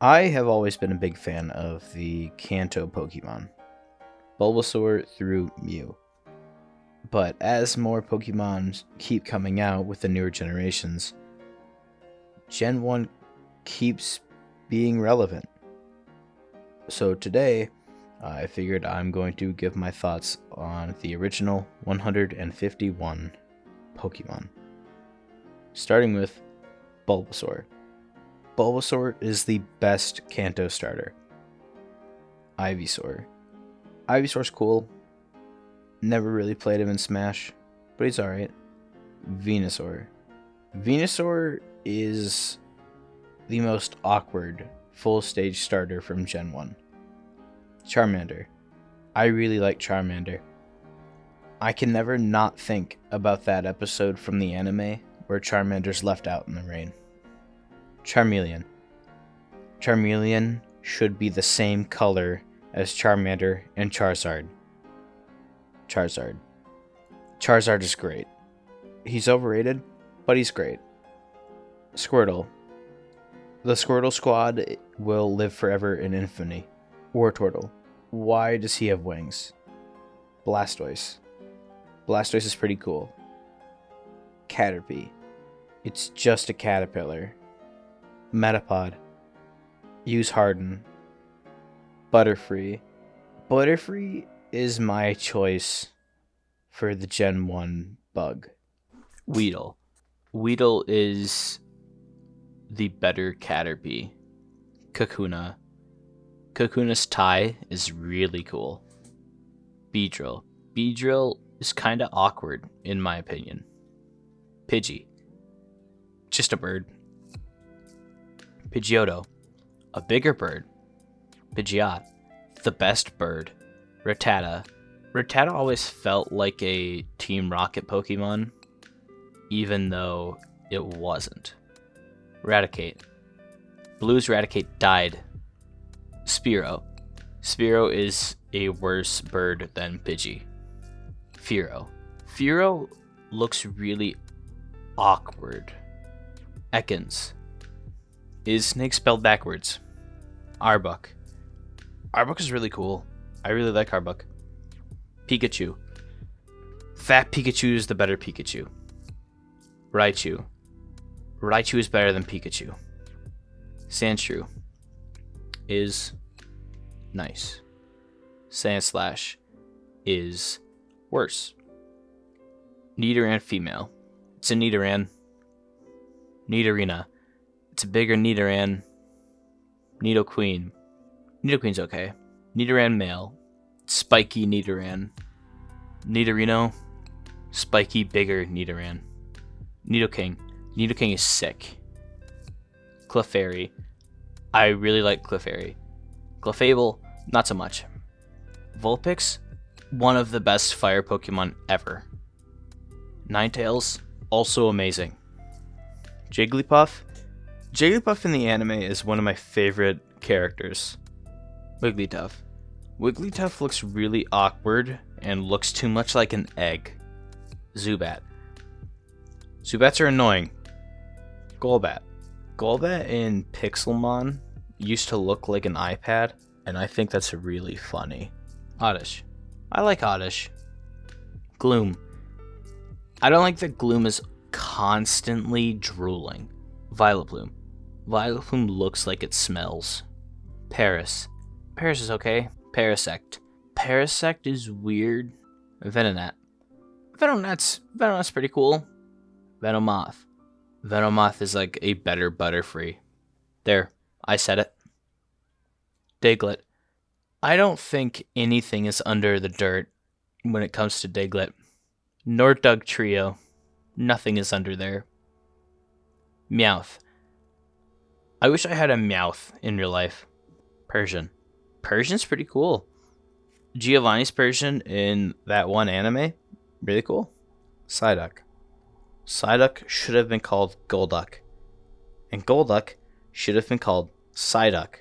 I have always been a big fan of the Kanto Pokemon, Bulbasaur through Mew. But as more Pokemon keep coming out with the newer generations, Gen 1 keeps being relevant. So today, I figured I'm going to give my thoughts on the original 151 Pokemon. Starting with Bulbasaur. Bulbasaur is the best Kanto starter. Ivysaur. Ivysaur's cool. Never really played him in Smash, but he's alright. Venusaur. Venusaur is the most awkward full stage starter from Gen 1. Charmander. I really like Charmander. I can never not think about that episode from the anime where Charmander's left out in the rain. Charmeleon. Charmeleon should be the same color as Charmander and Charizard. Charizard. Charizard is great. He's overrated, but he's great. Squirtle. The Squirtle squad will live forever in infamy. Wartortle. Why does he have wings? Blastoise. Blastoise is pretty cool. Caterpie. It's just a caterpillar. Metapod. Use Harden. Butterfree. Butterfree is my choice for the Gen 1 bug. Weedle. Weedle is the better Caterpie. Kakuna. Kakuna's tie is really cool. Beedrill. Beedrill is kinda awkward, in my opinion. Pidgey. Just a bird. Pidgeotto. A bigger bird. Pidgeot. The best bird. Rattata. Rattata always felt like a Team Rocket Pokemon, even though it wasn't. Raticate. Blue's Raticate died. Spearow. Spearow is a worse bird than Pidgey. Fearow. Fearow looks really awkward. Ekans. Is snake spelled backwards? Arbok. Arbok is really cool. I really like Arbok. Pikachu. Fat Pikachu is the better Pikachu. Raichu. Raichu is better than Pikachu. Sandshrew is nice. Sandslash is worse. Nidoran female. It's a Nidoran. Nidorina. It's a bigger Nidoran. Nidoqueen. Nidoqueen's okay. Nidoran male. Spiky Nidoran. Nidorino. Spiky bigger Nidoran. Nidoking. Nidoking is sick. Clefairy. I really like Clefairy. Clefable, not so much. Vulpix, one of the best fire Pokemon ever. Ninetales, also amazing. Jigglypuff. Jigglypuff in the anime is one of my favorite characters. Wigglytuff. Wigglytuff looks really awkward and looks too much like an egg. Zubat. Zubats are annoying. Golbat. Golbat in Pixelmon used to look like an iPad, and I think that's really funny. Oddish. I like Oddish. Gloom. I don't like that Gloom is constantly drooling. Violet Bloom. Violet Bloom looks like it smells. Paris. Paris is okay. Parasect. Parasect is weird. Venonat. Venonat's pretty cool. Venomoth. Venomoth is like a better Butterfree. There, I said it. Diglett. I don't think anything is under the dirt when it comes to Diglett. Nordug Trio. Nothing is under there. Meowth. I wish I had a Meowth in real life. Persian. Persian's pretty cool. Giovanni's Persian in that one anime, really cool. Psyduck. Psyduck should have been called Golduck. And Golduck should have been called Psyduck.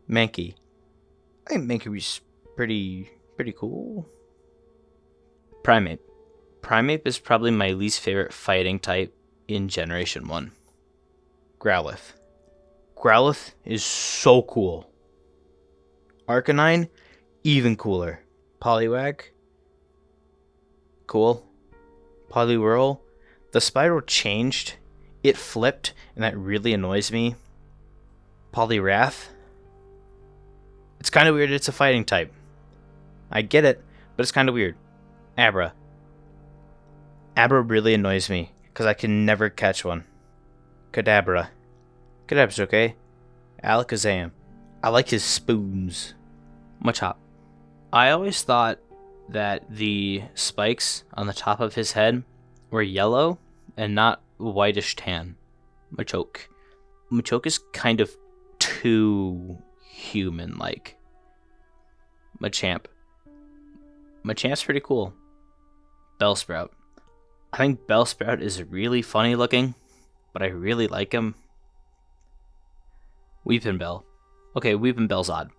Mankey. I think Mankey was pretty cool. Primeape. Primeape is probably my least favorite fighting type in Generation 1. Growlithe. Growlithe is so cool. Arcanine, even cooler. Poliwag, cool. Poliwhirl, the spiral changed. It flipped, and that really annoys me. Poliwrath, it's kind of weird it's a fighting type. I get it, but it's kind of weird. Abra. Abra really annoys me, because I can never catch one. Kadabra. Kadabra's okay. Alakazam. I like his spoons. Machop. I always thought that the spikes on the top of his head were yellow and not whitish tan. Machoke. Machoke is kind of too human-like. Machamp. Machamp's pretty cool. Bellsprout. I think Bellsprout is really funny looking, but I really like him. Weepinbell. Okay, Weepinbell's odd.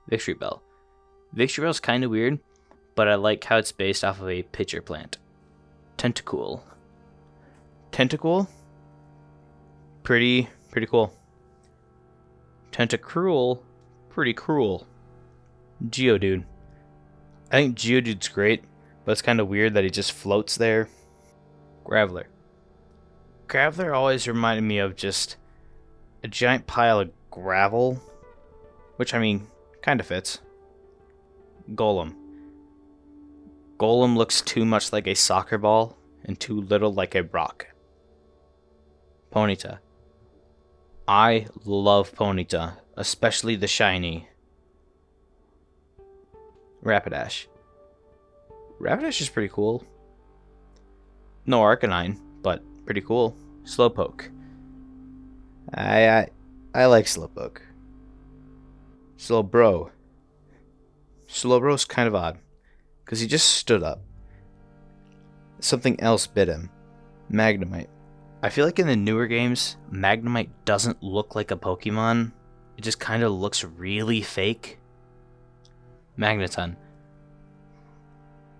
Victory Bell. Victory Bell's kind of weird, but I like how it's based off of a pitcher plant. Tentacool. Tentacool? Pretty cool. Tentacruel? Pretty cruel. Geodude. I think Geodude's great, but it's kind of weird that he just floats there. Graveler. Graveler always reminded me of just a giant pile of gravel, which, I mean, kind of fits. Golem. Golem looks too much like a soccer ball and too little like a rock. Ponyta. I love Ponyta, especially the shiny. Rapidash. Rapidash is pretty cool. No Arcanine, but pretty cool. Slowpoke. I like Slowpoke. Slowbro. Slowbro's kind of odd, because he just stood up. Something else bit him. Magnemite. I feel like in the newer games, Magnemite doesn't look like a Pokemon. It just kind of looks really fake. Magneton.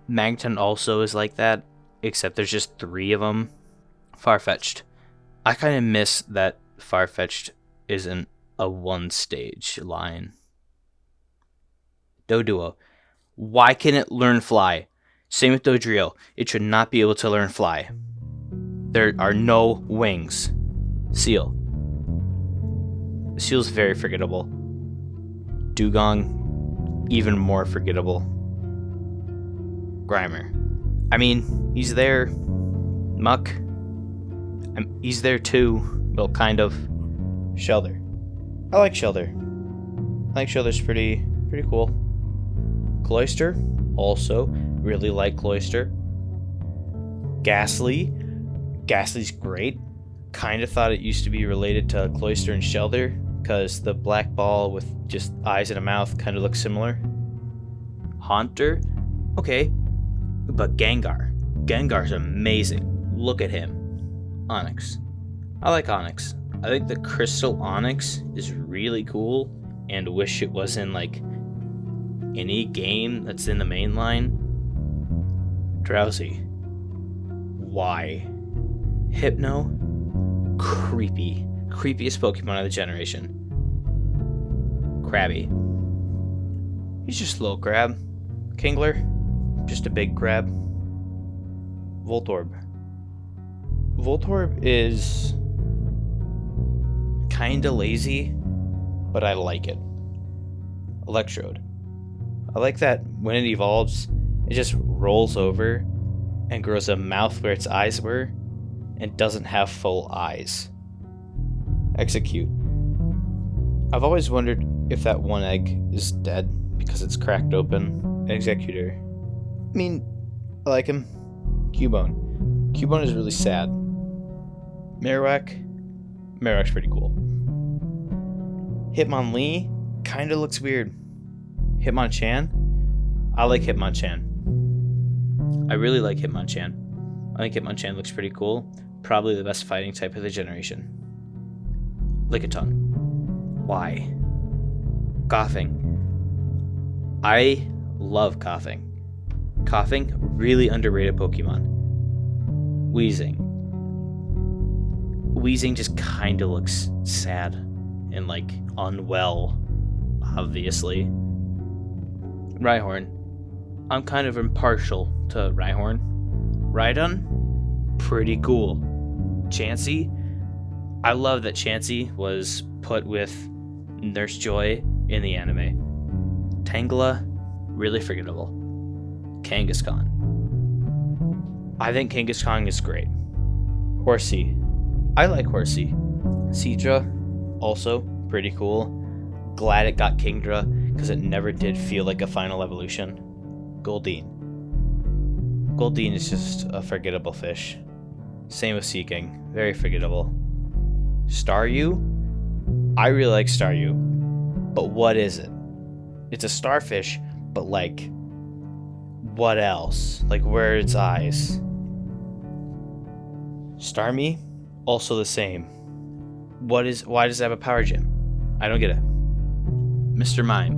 Magneton also is like that, except there's just 3 of them. Farfetch'd. I kind of miss that Farfetch'd isn't a one-stage line. Doduo. Why can it learn fly? Same with Dodrio. It should not be able to learn fly. There are no wings. Seal. Seal's very forgettable. Dugong, even more forgettable. Grimer. I mean, he's there. Muck. He's there too. Well, kind of. Shelder. I like Shelder. I think Shelder's pretty cool. Cloyster. Also, really like Cloyster. Ghastly. Ghastly's great. Kind of thought it used to be related to Cloyster and Shelder, because the black ball with just eyes and a mouth kind of looks similar. Haunter. Okay. But Gengar. Gengar's amazing. Look at him. Onyx. I like Onyx. I think the Crystal Onyx is really cool, and wish it was in like any game that's in the main line. Drowsy. Why? Hypno. Creepy. Creepiest Pokemon of the generation. Krabby. He's just a little crab. Kingler. Just a big crab. Voltorb. Voltorb is kinda lazy, but I like it. Electrode. I like that when it evolves, it just rolls over and grows a mouth where its eyes were and doesn't have full eyes. Execute. I've always wondered if that one egg is dead because it's cracked open. Executor. I mean, I like him. Cubone. Cubone is really sad. Marowak. Marowak's pretty cool. Hitmonlee kinda looks weird. Hitmonchan. I like Hitmonchan. I really like Hitmonchan. I think Hitmonchan looks pretty cool. Probably the best fighting type of the generation. Lickitung. Why? Coughing. I love Coughing. Coughing, really underrated Pokemon. Weezing. Weezing just kinda looks sad. and like unwell, obviously. Rhyhorn. I'm kind of impartial to Rhyhorn. Rhydon, pretty cool. Chansey, I love that Chansey was put with Nurse Joy in the anime. Tangela, really forgettable. Kangaskhan. I think Kangaskhan is great. Horsey. I like Horsey. Seadra, also pretty cool. Glad it got Kingdra, because it never did feel like a final evolution. Goldeen. Goldeen is just a forgettable fish. Same with Seeking. Very forgettable. Staryu? I really like Staryu. But what is it? It's a starfish, but like, what else? Like, where are its eyes? Starmie? Also the same. Why does it have a power gym? I don't get it. Mr. Mime.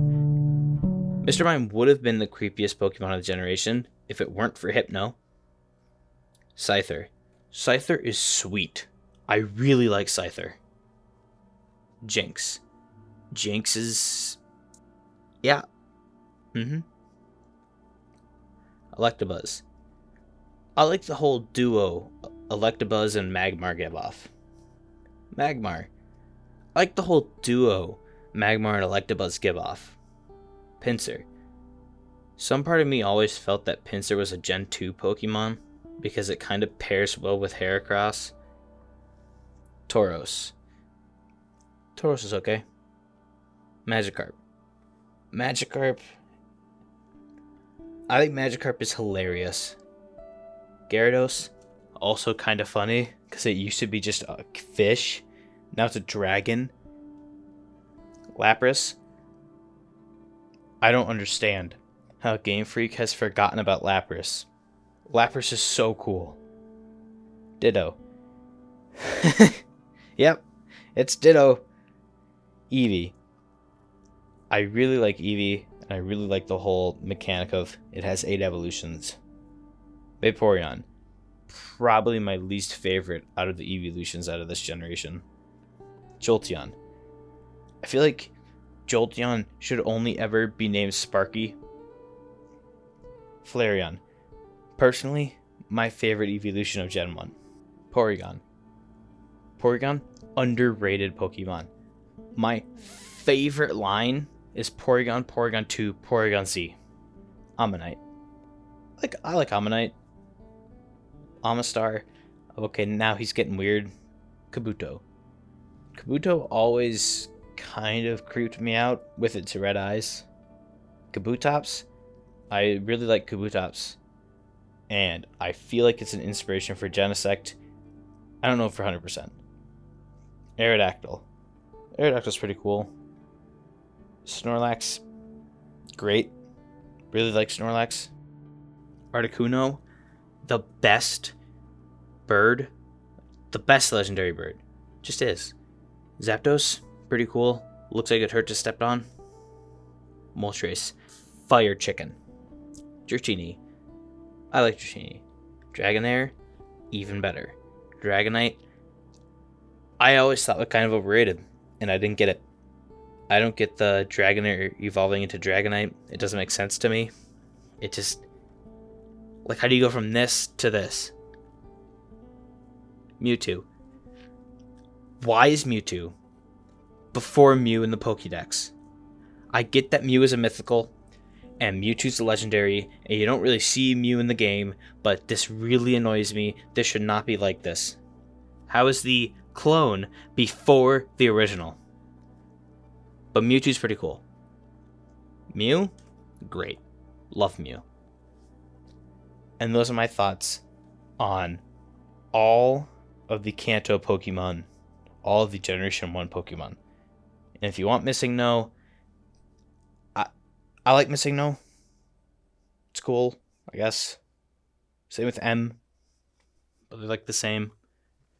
Mr. Mime would have been the creepiest Pokemon of the generation if it weren't for Hypno. Scyther. Scyther is sweet. I really like Scyther. Jinx. Jinx is... yeah. Electabuzz. I like the whole duo Electabuzz and Magmar give off. Magmar. I like the whole duo Magmar and Electabuzz give off. Pinsir. Some part of me always felt that Pinsir was a Gen 2 Pokemon because it kind of pairs well with Heracross. Tauros. Tauros is okay. Magikarp. Magikarp. I think Magikarp is hilarious. Gyarados, also kind of funny because it used to be just a fish. Now it's a dragon. Lapras. I don't understand how Game Freak has forgotten about Lapras. Lapras is so cool. Ditto. Yep, it's Ditto. Eevee. I really like Eevee, and I really like the whole mechanic of it has 8 evolutions. Vaporeon. Probably my least favorite out of the evolutions out of this generation. Jolteon. I feel like Jolteon should only ever be named Sparky. Flareon. Personally, my favorite evolution of Gen 1. Porygon. Porygon, underrated Pokemon. My favorite line is Porygon, Porygon 2, Porygon Z. Ammonite. I like Ammonite. Amistar. Okay, now he's getting weird. Kabuto. Kabuto always kind of creeped me out with its red eyes. Kabutops. I really like Kabutops. And I feel like it's an inspiration for Genesect. I don't know for 100%. Aerodactyl. Aerodactyl's pretty cool. Snorlax. Great. Really like Snorlax. Articuno. The best bird. The best legendary bird. Just is. Zapdos. Pretty cool. Looks like it hurt to step on. Moltres. Fire chicken. Dratini. I like Dratini. Dragonair. Even better. Dragonite. I always thought it was kind of overrated, and I didn't get it. I don't get the Dragonair evolving into Dragonite. It doesn't make sense to me. It just... like, how do you go from this to this? Mewtwo. Why is Mewtwo before Mew in the Pokédex? I get that Mew is a mythical, and Mewtwo's a legendary, and you don't really see Mew in the game, but this really annoys me. This should not be like this. How is the clone before the original? But Mewtwo's pretty cool. Mew? Great. Love Mew. And those are my thoughts on all of the Kanto Pokemon, all of the Generation 1 Pokemon. And if you want Missing No, I like Missing No. It's cool, I guess. Same with M, but they're like the same.